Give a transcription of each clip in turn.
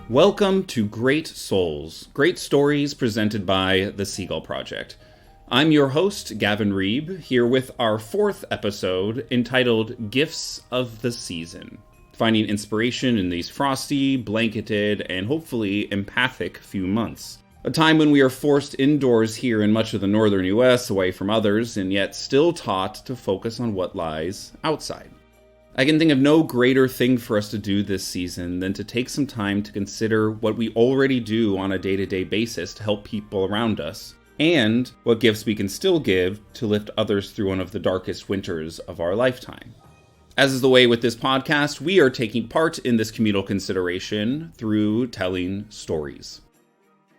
Welcome to Great Souls, great stories presented by the Seagull Project. I'm your host, Gavin Reub, here with our fourth episode entitled Gifts of the Season, finding inspiration in these frosty, blanketed, and hopefully empathic few months. A time when we are forced indoors here in much of the northern US away from others, and yet still taught to focus on what lies outside. I can think of no greater thing for us to do this season than to take some time to consider what we already do on a day-to-day basis to help people around us, and what gifts we can still give to lift others through one of the darkest winters of our lifetime. As is the way with this podcast, we are taking part in this communal consideration through telling stories.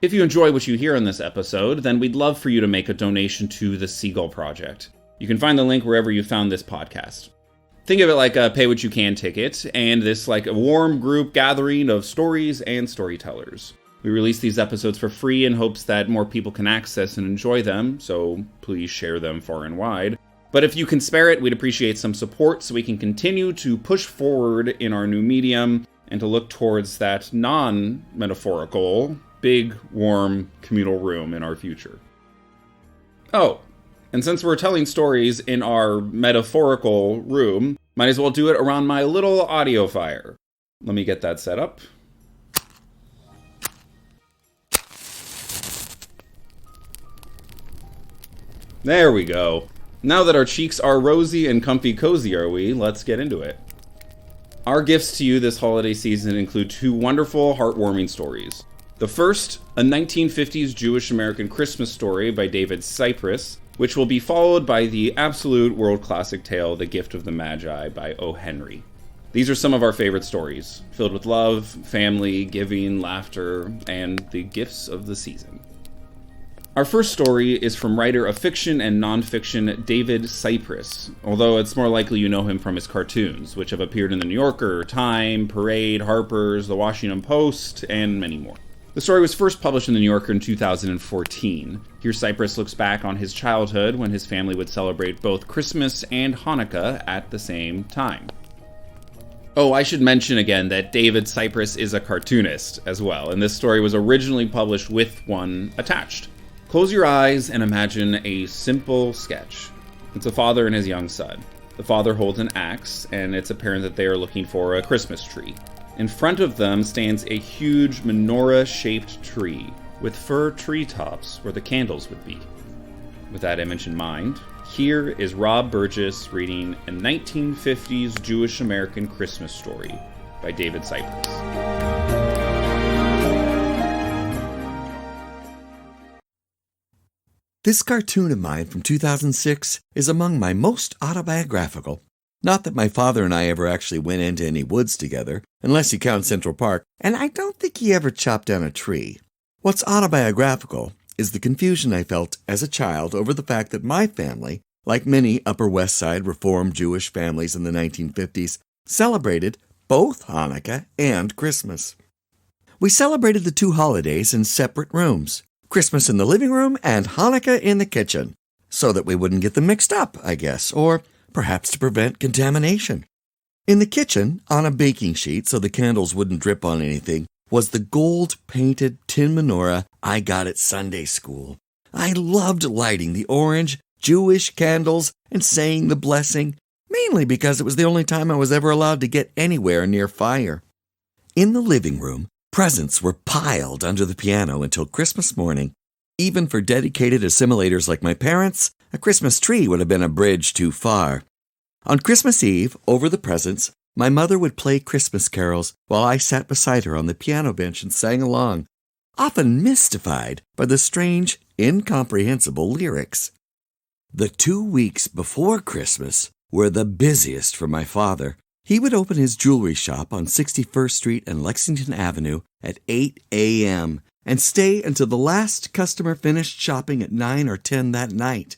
If you enjoy what you hear in this episode, then we'd love for you to make a donation to the Seagull Project. You can find the link wherever you found this podcast. Think of it like a pay-what-you-can ticket, and this like a warm group gathering of stories and storytellers. We release these episodes for free in hopes that more people can access and enjoy them, so please share them far and wide. But if you can spare it, we'd appreciate some support so we can continue to push forward in our new medium and to look towards that non-metaphorical, big, warm, communal room in our future. Oh, and since we're telling stories in our metaphorical room, might as well do it around my little audio fire. Let me get that set up. There we go. Now that our cheeks are rosy and comfy cozy are we, let's get into it. Our gifts to you this holiday season include two wonderful, heartwarming stories. The first, a 1950s Jewish-American Christmas story by David Sipress, which will be followed by the absolute world classic tale, The Gift of the Magi by O. Henry. These are some of our favorite stories, filled with love, family, giving, laughter, and the gifts of the season. Our first story is from writer of fiction and nonfiction David Sipress, although it's more likely you know him from his cartoons, which have appeared in The New Yorker, Time, Parade, Harper's, The Washington Post, and many more. The story was first published in The New Yorker in 2014. Here Sipress looks back on his childhood when his family would celebrate both Christmas and Hanukkah at the same time. Oh, I should mention again that David Sipress is a cartoonist as well, and this story was originally published with one attached. Close your eyes and imagine a simple sketch. It's a father and his young son. The father holds an axe, and it's apparent that they are looking for a Christmas tree. In front of them stands a huge menorah-shaped tree with fir treetops where the candles would be. With that image in mind, here is Rob Burgess reading a 1950s Jewish-American Christmas story by David Sipress. This cartoon of mine from 2006 is among my most autobiographical. Not that my father and I ever actually went into any woods together, unless you count Central Park, and I don't think he ever chopped down a tree. What's autobiographical is the confusion I felt as a child over the fact that my family, like many Upper West Side Reform Jewish families in the 1950s, celebrated both Hanukkah and Christmas. We celebrated the two holidays in separate rooms, Christmas in the living room and Hanukkah in the kitchen, so that we wouldn't get them mixed up, I guess, or perhaps to prevent contamination. In the kitchen, on a baking sheet so the candles wouldn't drip on anything, was the gold-painted tin menorah I got at Sunday school. I loved lighting the orange, Jewish candles and saying the blessing, mainly because it was the only time I was ever allowed to get anywhere near fire. In the living room, presents were piled under the piano until Christmas morning. Even for dedicated assimilators like my parents, a Christmas tree would have been a bridge too far. On Christmas Eve, over the presents, my mother would play Christmas carols while I sat beside her on the piano bench and sang along, often mystified by the strange, incomprehensible lyrics. The 2 weeks before Christmas were the busiest for my father. He would open his jewelry shop on 61st Street and Lexington Avenue at 8 a.m. and stay until the last customer finished shopping at 9 or 10 that night.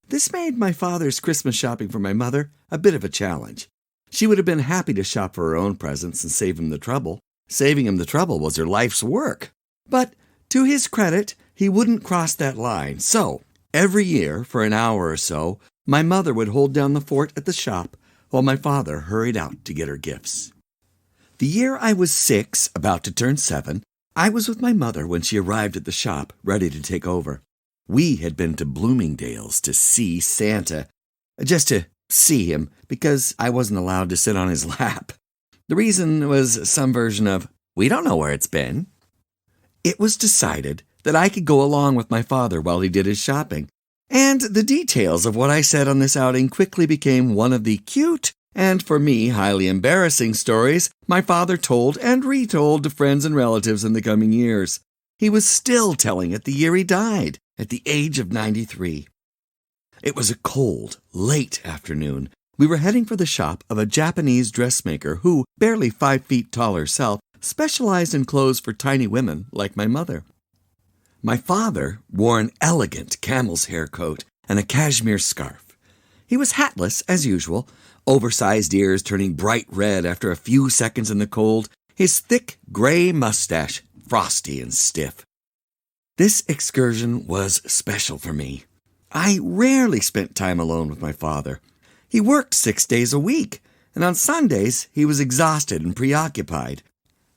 This made my father's Christmas shopping for my mother a bit of a challenge. She would have been happy to shop for her own presents and save him the trouble. Saving him the trouble was her life's work. But to his credit, he wouldn't cross that line. So, every year, for an hour or so, my mother would hold down the fort at the shop, while my father hurried out to get her gifts. The year I was 6, about to turn 7, I was with my mother when she arrived at the shop, ready to take over. We had been to Bloomingdale's to see Santa, just to see him, because I wasn't allowed to sit on his lap. The reason was some version of, "We don't know where it's been." It was decided that I could go along with my father while he did his shopping, and the details of what I said on this outing quickly became one of the cute and, for me, highly embarrassing stories my father told and retold to friends and relatives in the coming years. He was still telling it the year he died, at the age of 93. It was a cold, late afternoon. We were heading for the shop of a Japanese dressmaker who, barely 5 feet tall herself, specialized in clothes for tiny women like my mother. My father wore an elegant camel's hair coat and a cashmere scarf. He was hatless, as usual, oversized ears turning bright red after a few seconds in the cold, his thick gray mustache frosty and stiff. This excursion was special for me. I rarely spent time alone with my father. He worked 6 days a week, and on Sundays he was exhausted and preoccupied.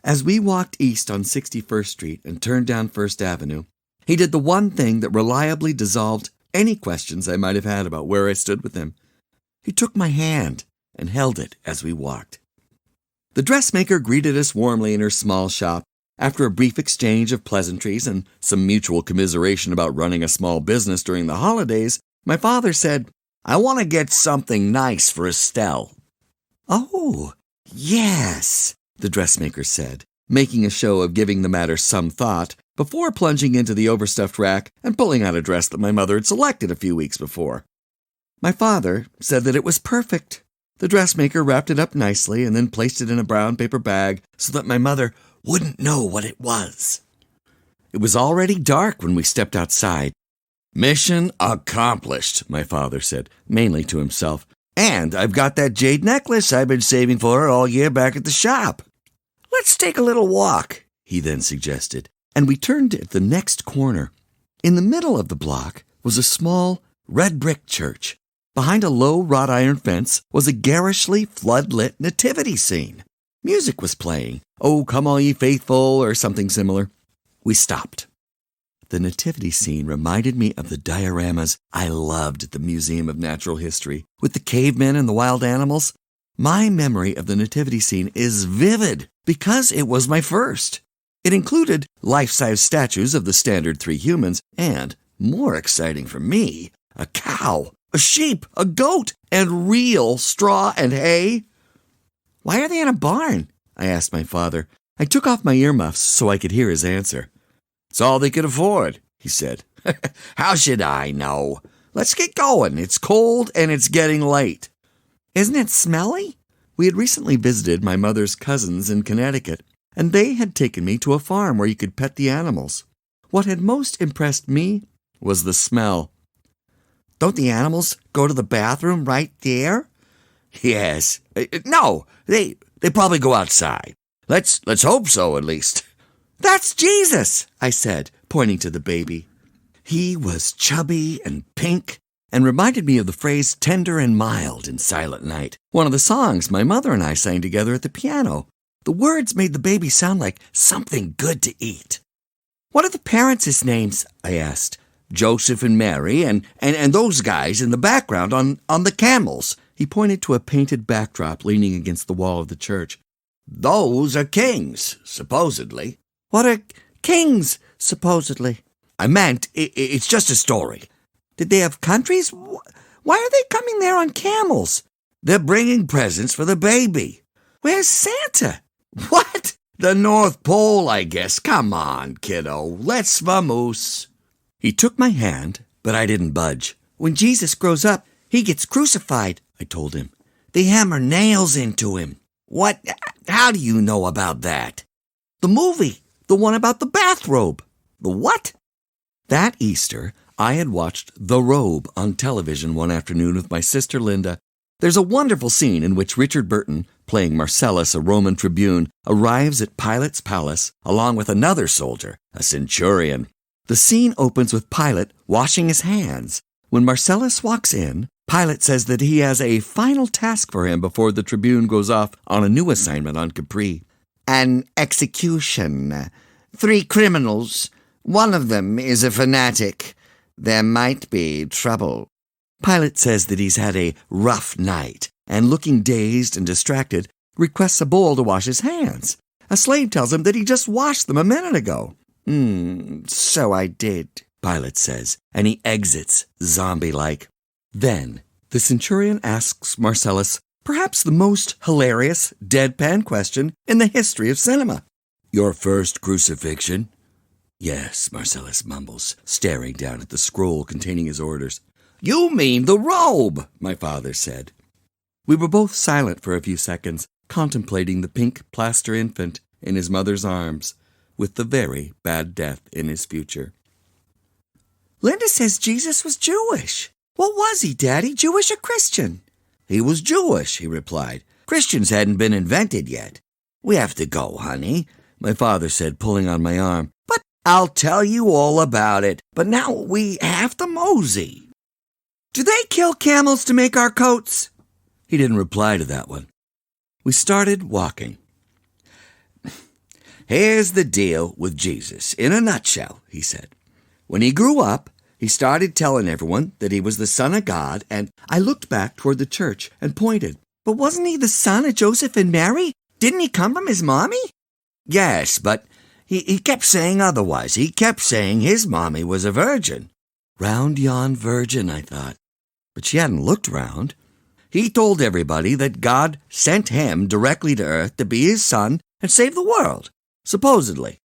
As we walked east on 61st Street and turned down First Avenue, he did the one thing that reliably dissolved any questions I might have had about where I stood with him. He took my hand and held it as we walked. The dressmaker greeted us warmly in her small shop. After a brief exchange of pleasantries and some mutual commiseration about running a small business during the holidays, my father said, "I want to get something nice for Estelle." "Oh, yes," the dressmaker said, making a show of giving the matter some thought before plunging into the overstuffed rack and pulling out a dress that my mother had selected a few weeks before. My father said that it was perfect. The dressmaker wrapped it up nicely and then placed it in a brown paper bag so that my mother wouldn't know what it was. It was already dark when we stepped outside. "Mission accomplished," my father said, mainly to himself. "And I've got that jade necklace I've been saving for her all year back at the shop. Let's take a little walk," he then suggested, and we turned at the next corner. In the middle of the block was a small, red brick church. Behind a low wrought iron fence was a garishly flood-lit nativity scene. Music was playing, "Oh, Come All Ye Faithful," or something similar. We stopped. The nativity scene reminded me of the dioramas I loved at the Museum of Natural History, with the cavemen and the wild animals. My memory of the nativity scene is vivid because it was my first. It included life-size statues of the standard 3 humans and, more exciting for me, a cow, a sheep, a goat, and real straw and hay. "Why are they in a barn?" I asked my father. I took off my earmuffs so I could hear his answer. "It's all they could afford," he said. "How should I know? Let's get going. It's cold and it's getting late." "Isn't it smelly?" We had recently visited my mother's cousins in Connecticut, and they had taken me to a farm where you could pet the animals. What had most impressed me was the smell. "Don't the animals go to the bathroom right there?" "Yes. No, they probably go outside. Let's hope so, at least." "That's Jesus," I said, pointing to the baby. He was chubby and pink and reminded me of the phrase "tender and mild" in Silent Night, one of the songs my mother and I sang together at the piano. The words made the baby sound like something good to eat. "What are the parents' names?" I asked. "Joseph and Mary, and those guys in the background on the camels." He pointed to a painted backdrop leaning against the wall of the church. "Those are kings, supposedly." "What are kings, supposedly?" "I meant, it's just a story." "Did they have countries? Why are they coming there on camels?" "They're bringing presents for the baby." "Where's Santa?" "What? The North Pole, I guess. Come on, kiddo. Let's vamoose." He took my hand, but I didn't budge. "When Jesus grows up, he gets crucified," I told him. "They hammer nails into him." "What? How do you know about that?" "The movie. The one about the bathrobe." "The what?" That Easter, I had watched The Reub on television one afternoon with my sister Linda. There's a wonderful scene in which Richard Burton, playing Marcellus, a Roman tribune, arrives at Pilate's palace along with another soldier, a centurion. The scene opens with Pilate washing his hands. When Marcellus walks in, Pilate says that he has a final task for him before the Tribune goes off on a new assignment on Capri. An execution. 3 criminals. One of them is a fanatic. There might be trouble. Pilate says that he's had a rough night, and looking dazed and distracted, requests a bowl to wash his hands. A slave tells him that he just washed them a minute ago. So I did, Pilate says, and he exits, zombie-like. Then, the centurion asks Marcellus perhaps the most hilarious, deadpan question in the history of cinema. Your first crucifixion? Yes, Marcellus mumbles, staring down at the scroll containing his orders. You mean the robe, my father said. We were both silent for a few seconds, contemplating the pink plaster infant in his mother's arms, with the very bad death in his future. Linda says Jesus was Jewish. What was he, Daddy, Jewish or Christian? He was Jewish, he replied. Christians hadn't been invented yet. We have to go, honey, my father said, pulling on my arm. But I'll tell you all about it. But now we have to mosey. Do they kill camels to make our coats? He didn't reply to that one. We started walking. Here's the deal with Jesus, in a nutshell, he said. When he grew up, he started telling everyone that he was the Son of God, and I looked back toward the church and pointed. But wasn't he the son of Joseph and Mary? Didn't he come from his mommy? Yes, but he kept saying otherwise. He kept saying his mommy was a virgin. Round yon virgin, I thought. But she hadn't looked round. He told everybody that God sent him directly to earth to be his son and save the world, supposedly.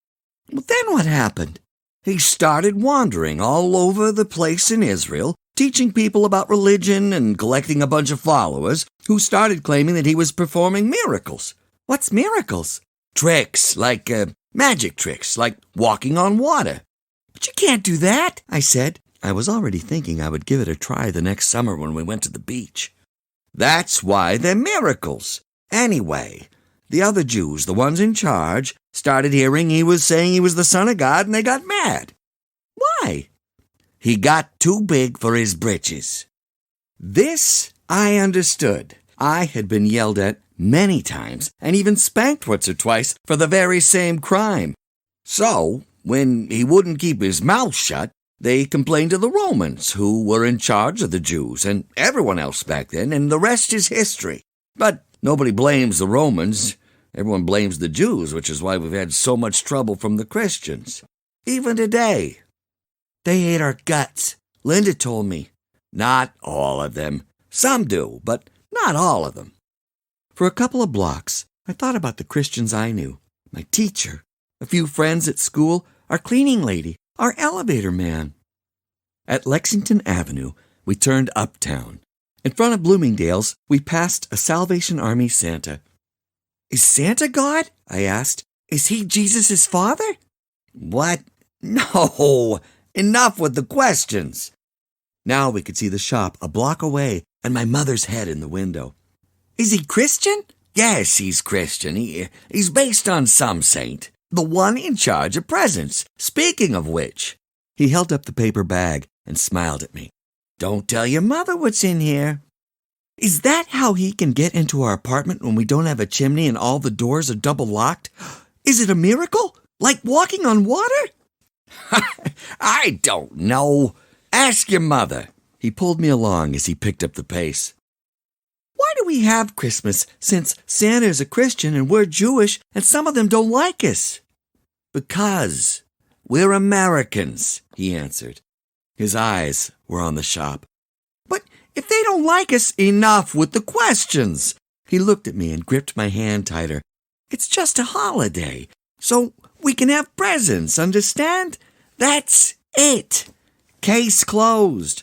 But then what happened? He started wandering all over the place in Israel, teaching people about religion and collecting a bunch of followers who started claiming that he was performing miracles. What's miracles? Tricks, like magic tricks, like walking on water. But you can't do that, I said. I was already thinking I would give it a try the next summer when we went to the beach. That's why they're miracles. Anyway, the other Jews, the ones in charge, started hearing he was saying he was the Son of God, and they got mad. Why? He got too big for his britches. This I understood. I had been yelled at many times and even spanked once or twice for the very same crime. So, when he wouldn't keep his mouth shut, they complained to the Romans, who were in charge of the Jews and everyone else back then, and the rest is history. But nobody blames the Romans. Everyone blames the Jews, which is why we've had so much trouble from the Christians. Even today. They hate our guts. Linda told me. Not all of them. Some do, but not all of them. For a couple of blocks, I thought about the Christians I knew. My teacher, a few friends at school, our cleaning lady, our elevator man. At Lexington Avenue, we turned uptown. In front of Bloomingdale's, we passed a Salvation Army Santa. Is Santa God? I asked. Is he Jesus' father? What? No! Enough with the questions! Now we could see the shop a block away and my mother's head in the window. Is he Christian? Yes, he's Christian. He's based on some saint. The one in charge of presents. Speaking of which, he held up the paper bag and smiled at me. Don't tell your mother what's in here. Is that how he can get into our apartment when we don't have a chimney and all the doors are double locked? Is it a miracle? Like walking on water? I don't know. Ask your mother. He pulled me along as he picked up the pace. Why do we have Christmas since Santa is a Christian and we're Jewish and some of them don't like us? Because we're Americans, he answered. His eyes were on the shop. But if they don't like us, enough with the questions. He looked at me and gripped my hand tighter. It's just a holiday, so we can have presents, understand? That's it. Case closed.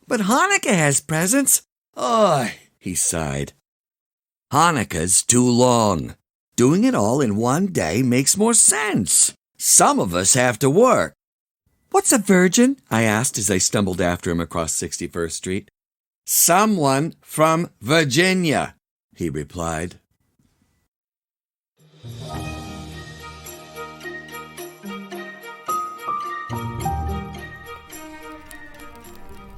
But Hanukkah has presents. Oh, he sighed. Hanukkah's too long. Doing it all in one day makes more sense. Some of us have to work. What's a virgin? I asked as I stumbled after him across 61st Street. Someone from Virginia, he replied.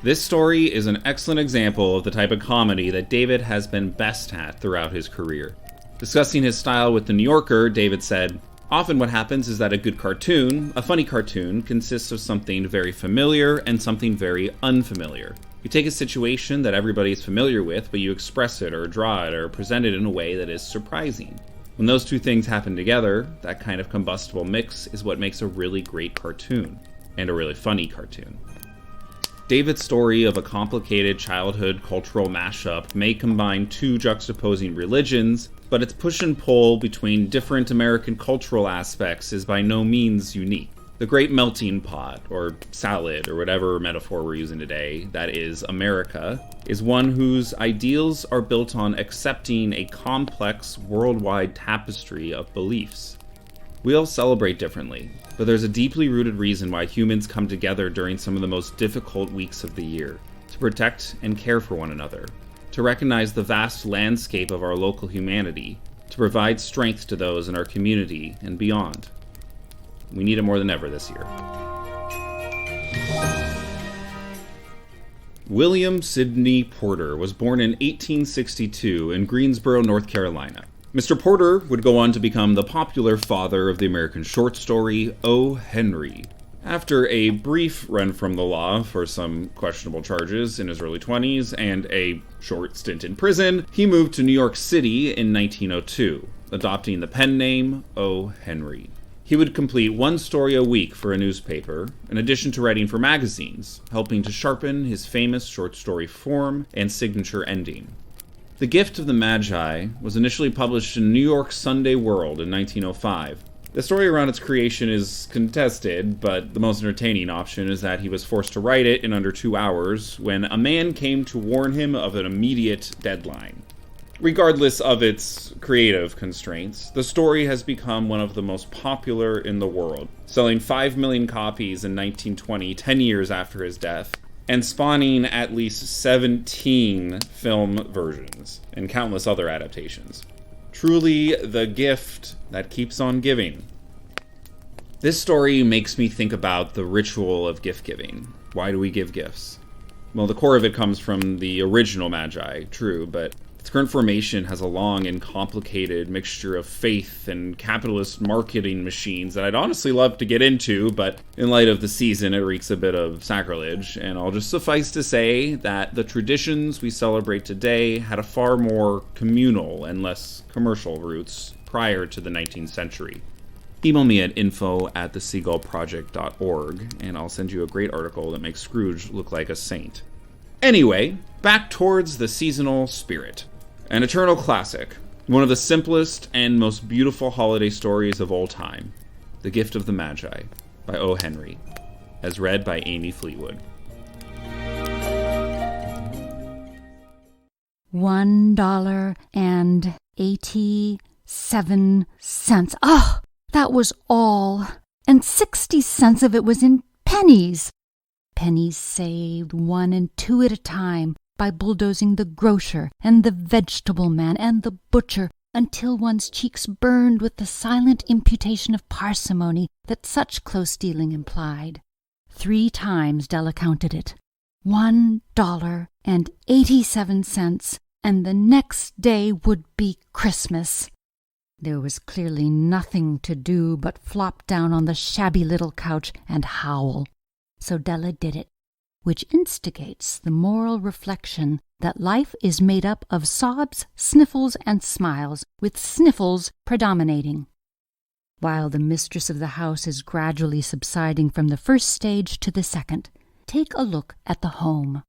This story is an excellent example of the type of comedy that David has been best at throughout his career. Discussing his style with The New Yorker, David said, "Often what happens is that a good cartoon, a funny cartoon, consists of something very familiar and something very unfamiliar. You take a situation that everybody is familiar with, but you express it or draw it or present it in a way that is surprising. When those two things happen together, that kind of combustible mix is what makes a really great cartoon, and a really funny cartoon." David's story of a complicated childhood cultural mashup may combine two juxtaposing religions, but its push and pull between different American cultural aspects is by no means unique. The great melting pot, or salad, or whatever metaphor we're using today, that is America, is one whose ideals are built on accepting a complex worldwide tapestry of beliefs. We all celebrate differently, but there's a deeply rooted reason why humans come together during some of the most difficult weeks of the year, to protect and care for one another, to recognize the vast landscape of our local humanity, to provide strength to those in our community and beyond. We need it more than ever this year. William Sidney Porter was born in 1862 in Greensboro, North Carolina. Mr. Porter would go on to become the popular father of the American short story O. Henry. After a brief run from the law for some questionable charges in his early 20s and a short stint in prison, he moved to New York City in 1902, adopting the pen name O. Henry. He would complete one story a week for a newspaper, in addition to writing for magazines, helping to sharpen his famous short story form and signature ending. The Gift of the Magi was initially published in New York Sunday World in 1905. The story around its creation is contested, but the most entertaining option is that he was forced to write it in under 2 hours when a man came to warn him of an immediate deadline. Regardless of its creative constraints, the story has become one of the most popular in the world, selling 5 million copies in 1920, 10 years after his death, and spawning at least 17 film versions and countless other adaptations. Truly the gift that keeps on giving. This story makes me think about the ritual of gift giving. Why do we give gifts? Well, the core of it comes from the original Magi, true, but its current formation has a long and complicated mixture of faith and capitalist marketing machines that I'd honestly love to get into, but in light of the season, it reeks a bit of sacrilege, and I'll just suffice to say that the traditions we celebrate today had a far more communal and less commercial roots prior to the 19th century. Email me at info@theseagullproject.org, and I'll send you a great article that makes Scrooge look like a saint. Anyway, back towards the seasonal spirit. An eternal classic, one of the simplest and most beautiful holiday stories of all time, The Gift of the Magi, by O. Henry, as read by Amy Fleetwood. $1.87. Oh, that was all. And 60 cents of it was in pennies. Pennies saved 1 and 2 at a time by bulldozing the grocer and the vegetable man and the butcher until one's cheeks burned with the silent imputation of parsimony that such close dealing implied. 3 times Della counted it. $1.87, and the next day would be Christmas. There was clearly nothing to do but flop down on the shabby little couch and howl. So Della did it, which instigates the moral reflection that life is made up of sobs, sniffles, and smiles, with sniffles predominating. While the mistress of the house is gradually subsiding from the first stage to the second, take a look at the home.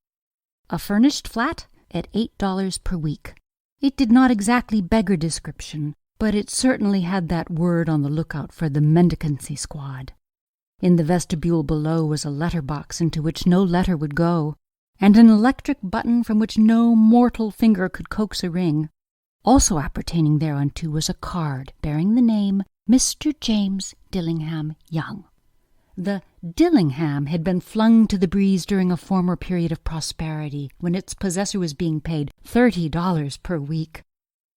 A furnished flat at $8 per week. It did not exactly beggar description, but it certainly had that word on the lookout for the mendicancy squad. In the vestibule below was a letterbox into which no letter would go, and an electric button from which no mortal finger could coax a ring. Also appertaining thereunto was a card bearing the name Mr. James Dillingham Young. The Dillingham had been flung to the breeze during a former period of prosperity, when its possessor was being paid $30 per week.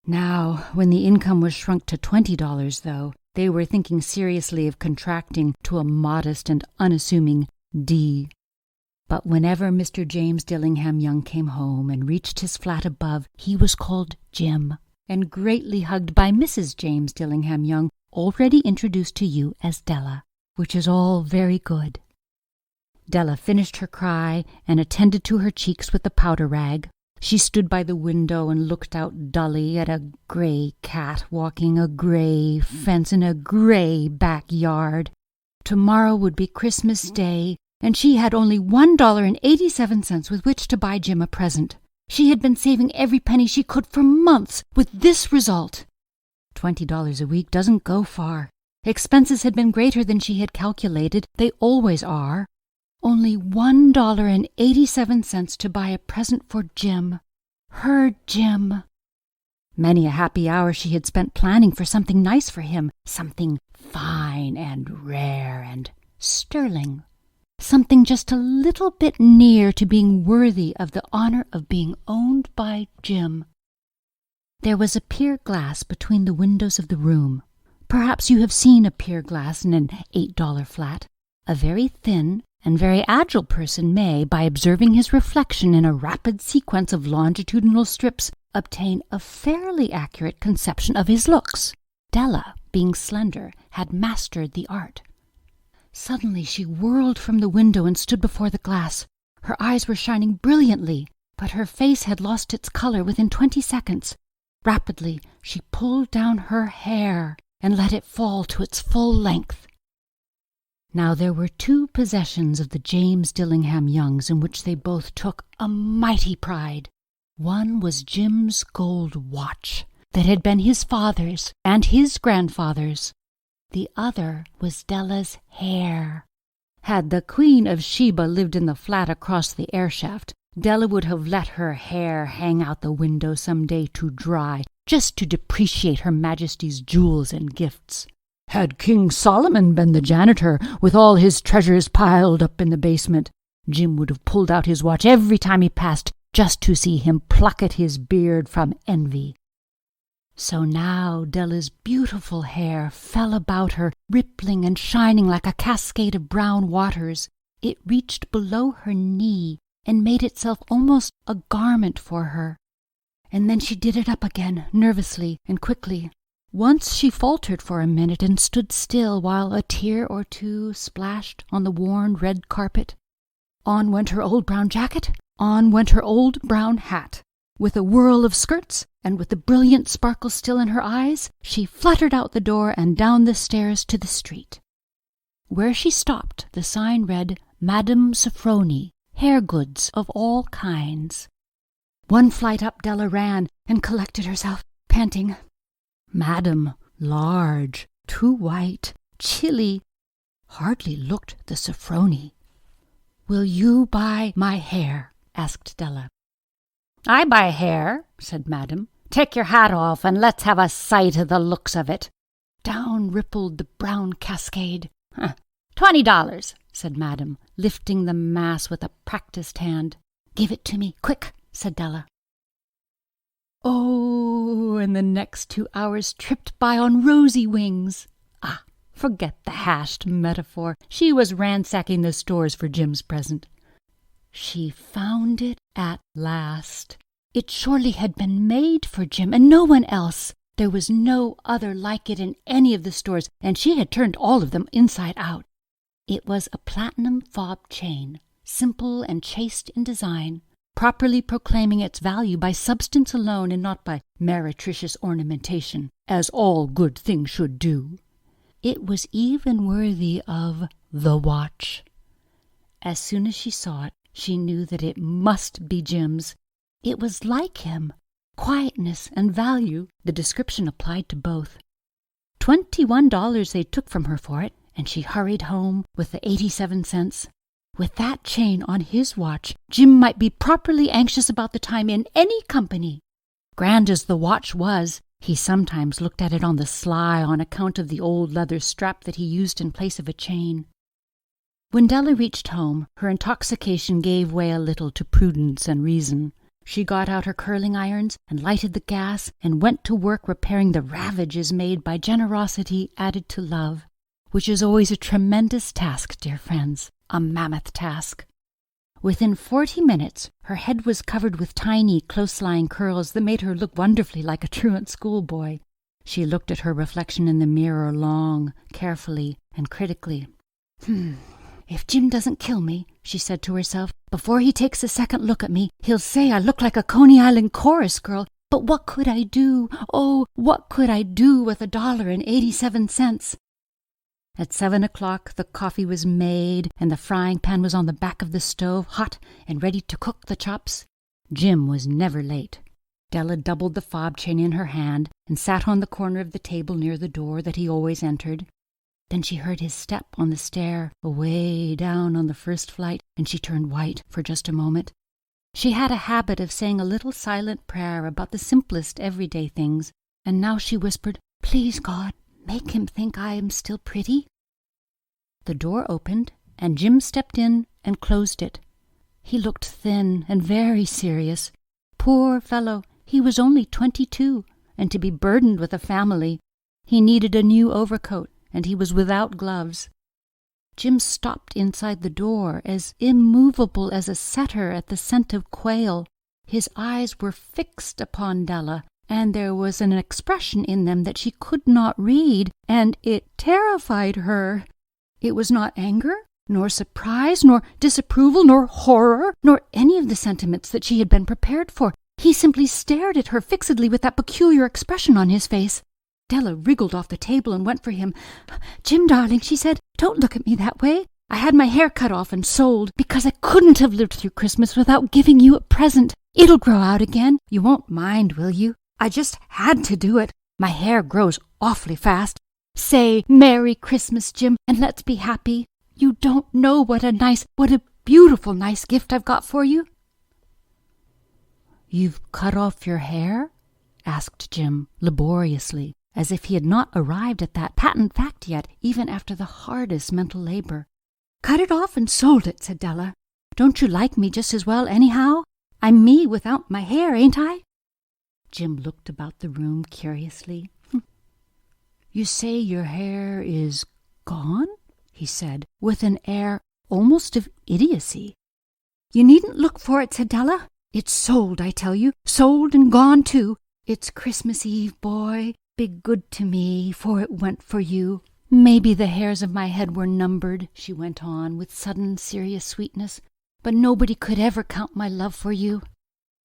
Now, when the income was shrunk to $20, though, they were thinking seriously of contracting to a modest and unassuming D. But whenever Mr. James Dillingham Young came home and reached his flat above, he was called Jim, and greatly hugged by Mrs. James Dillingham Young, already introduced to you as Della, which is all very good. Della finished her cry and attended to her cheeks with the powder rag. She stood by the window and looked out dully at a gray cat walking a gray fence in a gray backyard. Tomorrow would be Christmas Day, and she had only $1.87 with which to buy Jim a present. She had been saving every penny she could for months, with this result. $20 a week doesn't go far. Expenses had been greater than she had calculated. They always are. Only $1.87 to buy a present for Jim. Her Jim. Many a happy hour she had spent planning for something nice for him, something fine and rare and sterling. Something just a little bit near to being worthy of the honor of being owned by Jim. There was a pier glass between the windows of the room. Perhaps you have seen a pier glass in an $8 flat. A very thin and very agile person may, by observing his reflection in a rapid sequence of longitudinal strips, obtain a fairly accurate conception of his looks. Della, being slender, had mastered the art. Suddenly she whirled from the window and stood before the glass. Her eyes were shining brilliantly, but her face had lost its color within 20 seconds. Rapidly she pulled down her hair and let it fall to its full length. Now there were two possessions of the James Dillingham Youngs in which they both took a mighty pride. One was Jim's gold watch that had been his father's and his grandfather's. The other was Della's hair. Had the Queen of Sheba lived in the flat across the airshaft, Della would have let her hair hang out the window some day to dry, just to depreciate Her Majesty's jewels and gifts. Had King Solomon been the janitor, with all his treasures piled up in the basement, Jim would have pulled out his watch every time he passed, just to see him pluck at his beard from envy. So now Della's beautiful hair fell about her, rippling and shining like a cascade of brown waters. It reached below her knee and made itself almost a garment for her. And then she did it up again, nervously and quickly. Once she faltered for a minute and stood still while a tear or two splashed on the worn red carpet. On went her old brown jacket, on went her old brown hat. With a whirl of skirts, and with the brilliant sparkle still in her eyes, she fluttered out the door and down the stairs to the street. Where she stopped, the sign read, Madame Sofronie, hair goods of all kinds. One flight up Della ran and collected herself, panting. Madame, large, too white, chilly, hardly looked the Sofronie. "Will you buy my hair?" asked Della. "I buy hair," said Madame. "Take your hat off and let's have a sight of the looks of it." Down rippled the brown cascade. $20, said Madame, lifting the mass with a practised hand. "Give it to me, quick," said Della. Oh, and the next 2 hours tripped by on rosy wings. Forget the hashed metaphor. She was ransacking the stores for Jim's present. She found it at last. It surely had been made for Jim and no one else. There was no other like it in any of the stores, and she had turned all of them inside out. It was a platinum fob chain, simple and chaste in design, properly proclaiming its value by substance alone and not by meretricious ornamentation, as all good things should do. It was even worthy of the watch. As soon as she saw it, she knew that it must be Jim's. It was like him. Quietness and value, the description applied to both. $21 they took from her for it, and she hurried home with the 87 cents. With that chain on his watch, Jim might be properly anxious about the time in any company. Grand as the watch was, he sometimes looked at it on the sly on account of the old leather strap that he used in place of a chain. When Della reached home, her intoxication gave way a little to prudence and reason. She got out her curling irons and lighted the gas and went to work repairing the ravages made by generosity added to love, which is always a tremendous task, dear friends, a mammoth task. Within 40 minutes, her head was covered with tiny, close-lying curls that made her look wonderfully like a truant schoolboy. She looked at her reflection in the mirror long, carefully, and critically. If Jim doesn't kill me, she said to herself, before he takes a second look at me, he'll say I look like a Coney Island chorus girl. But what could I do? Oh, what could I do with $1.87? At 7 o'clock, the coffee was made, and the frying pan was on the back of the stove, hot and ready to cook the chops. Jim was never late. Della doubled the fob chain in her hand and sat on the corner of the table near the door that he always entered. Then she heard his step on the stair, away down on the first flight, and she turned white for just a moment. She had a habit of saying a little silent prayer about the simplest everyday things, and now she whispered, "Please, God, make him think I am still pretty." The door opened, and Jim stepped in and closed it. He looked thin and very serious. Poor fellow, he was only 22, and to be burdened with a family. He needed a new overcoat, and he was without gloves. Jim stopped inside the door, as immovable as a setter at the scent of quail. His eyes were fixed upon Della, and there was an expression in them that she could not read, and it terrified her. It was not anger, nor surprise, nor disapproval, nor horror, nor any of the sentiments that she had been prepared for. He simply stared at her fixedly with that peculiar expression on his face. Della wriggled off the table and went for him. "Jim, darling," she said, "don't look at me that way. I had my hair cut off and sold because I couldn't have lived through Christmas without giving you a present. It'll grow out again. You won't mind, will you? I just had to do it. My hair grows awfully fast. Say Merry Christmas, Jim, and let's be happy. You don't know what a beautiful nice gift I've got for you." "You've cut off your hair?" asked Jim laboriously, as if he had not arrived at that patent fact yet, even after the hardest mental labor. "Cut it off and sold it," said Della. "Don't you like me just as well anyhow? I'm me without my hair, ain't I?" Jim looked about the room curiously. "You say your hair is gone?" he said, with an air almost of idiocy. "You needn't look for it," said Della. "It's sold, I tell you. Sold and gone, too. It's Christmas Eve, boy. Be good to me, for it went for you. Maybe the hairs of my head were numbered," she went on with sudden serious sweetness, "but nobody could ever count my love for you.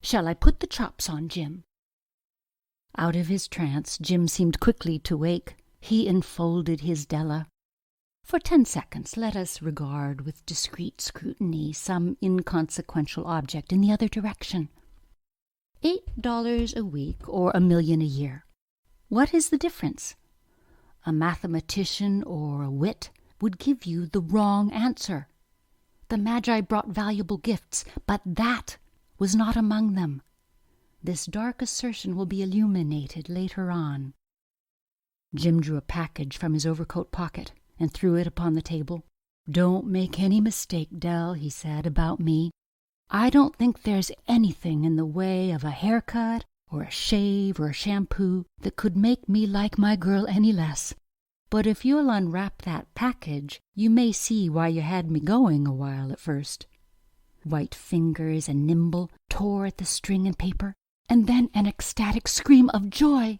Shall I put the chops on, Jim?" Out of his trance, Jim seemed quickly to wake. He enfolded his Della. "For 10 seconds let us regard with discreet scrutiny some inconsequential object in the other direction. $8 a week or $1 million a year. What is the difference? A mathematician or a wit would give you the wrong answer. The Magi brought valuable gifts, but that was not among them. This dark assertion will be illuminated later on." Jim drew a package from his overcoat pocket and threw it upon the table. "Don't make any mistake, Dell," he said, "about me. I don't think there's anything in the way of a haircut or a shave or a shampoo that could make me like my girl any less. But if you'll unwrap that package, you may see why you had me going a while at first." White fingers and nimble tore at the string and paper, and then an ecstatic scream of joy,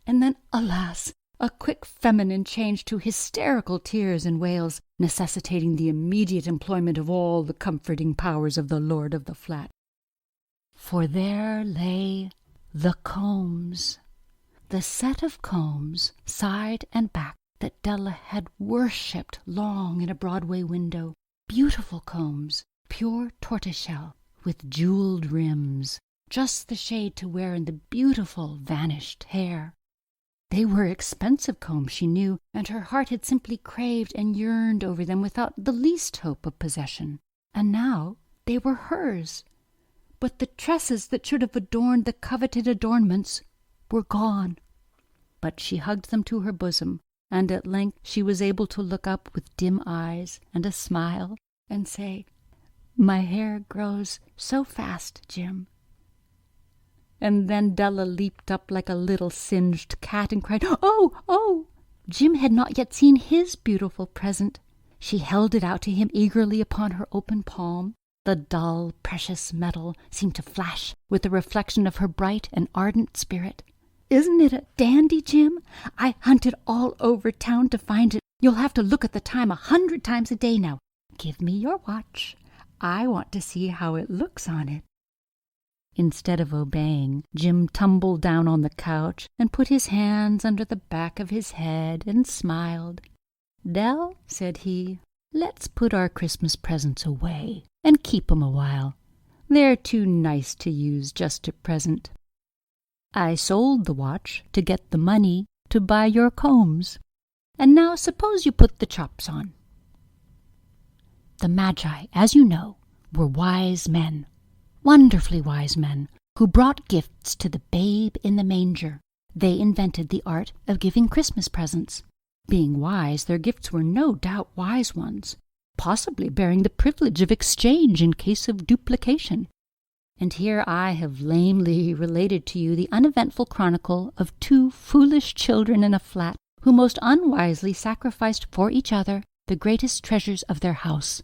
and then, alas, a quick feminine change to hysterical tears and wails, necessitating the immediate employment of all the comforting powers of the lord of the flat. For there lay the combs, the set of combs, side and back, that Della had worshipped long in a Broadway window. Beautiful combs, pure tortoiseshell, with jeweled rims, just the shade to wear in the beautiful vanished hair. They were expensive combs, she knew, and her heart had simply craved and yearned over them without the least hope of possession. And now they were hers. But the tresses that should have adorned the coveted adornments were gone. But she hugged them to her bosom, and at length she was able to look up with dim eyes and a smile and say, "My hair grows so fast, Jim." And then Della leaped up like a little singed cat and cried, "Oh, oh!" Jim had not yet seen his beautiful present. She held it out to him eagerly upon her open palm. The dull, precious metal seemed to flash with the reflection of her bright and ardent spirit. "Isn't it a dandy, Jim? I hunted all over town to find it. You'll have to look at the time 100 times a day now. Give me your watch. I want to see how it looks on it." Instead of obeying, Jim tumbled down on the couch and put his hands under the back of his head and smiled. "Dell," said he, "let's put our Christmas presents away and keep 'em a while. They're too nice to use just at present. I sold the watch to get the money to buy your combs. And now suppose you put the chops on." The Magi, as you know, were wise men, wonderfully wise men, who brought gifts to the babe in the manger. They invented the art of giving Christmas presents. Being wise, their gifts were no doubt wise ones, possibly bearing the privilege of exchange in case of duplication. And here I have lamely related to you the uneventful chronicle of two foolish children in a flat who most unwisely sacrificed for each other the greatest treasures of their house.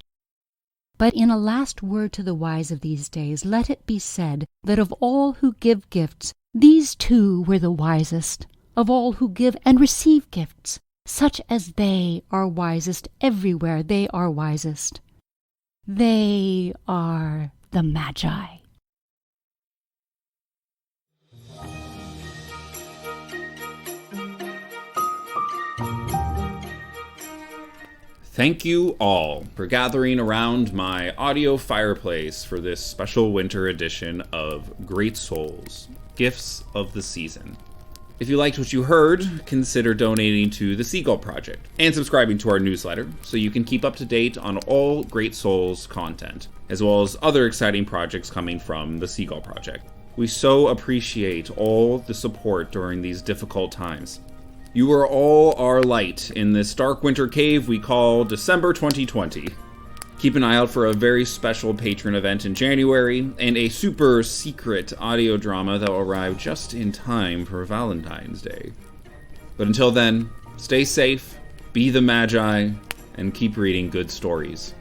But in a last word to the wise of these days, let it be said that of all who give gifts, these two were the wisest. Of all who give and receive gifts, such as they are wisest everywhere they are wisest. They are the Magi. Thank you all for gathering around my audio fireplace for this special winter edition of Great Souls, Gifts of the Season. If you liked what you heard, consider donating to the Seagull Project and subscribing to our newsletter so you can keep up to date on all Great Souls content, as well as other exciting projects coming from the Seagull Project. We so appreciate all the support during these difficult times. You are all our light in this dark winter cave we call December 2020. Keep an eye out for a very special patron event in January, and a super secret audio drama that will arrive just in time for Valentine's Day. But until then, stay safe, be the Magi, and keep reading good stories.